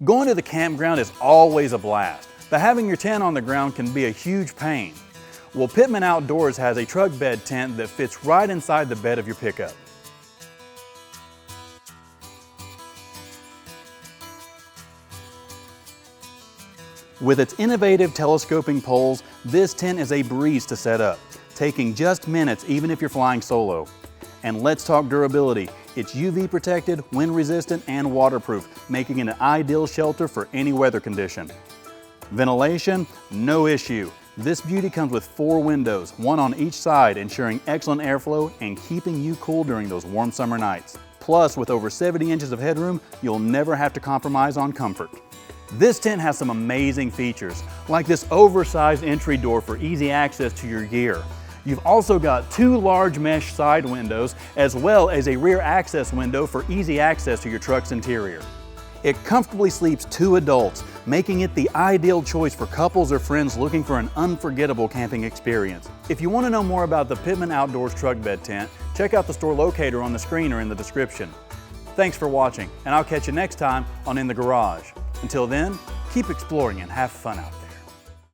Going to the campground is always a blast, but having your tent on the ground can be a huge pain. Well, Pittman Outdoors has a truck bed tent that fits right inside the bed of your pickup. With its innovative telescoping poles, this tent is a breeze to set up, taking just minutes even if you're flying solo. And let's talk durability. It's UV protected, wind resistant, and waterproof, making it an ideal shelter for any weather condition. Ventilation, no issue. This beauty comes with 4 windows, one on each side, ensuring excellent airflow and keeping you cool during those warm summer nights. Plus, with over 70 inches of headroom, you'll never have to compromise on comfort. This tent has some amazing features, like this oversized entry door for easy access to your gear. You've also got 2 large mesh side windows, as well as a rear access window for easy access to your truck's interior. It comfortably sleeps 2 adults, making it the ideal choice for couples or friends looking for an unforgettable camping experience. If you want to know more about the Pittman Outdoors truck bed tent, check out the store locator on the screen or in the description. Thanks for watching, and I'll catch you next time on In the Garage. Until then, keep exploring and have fun out there.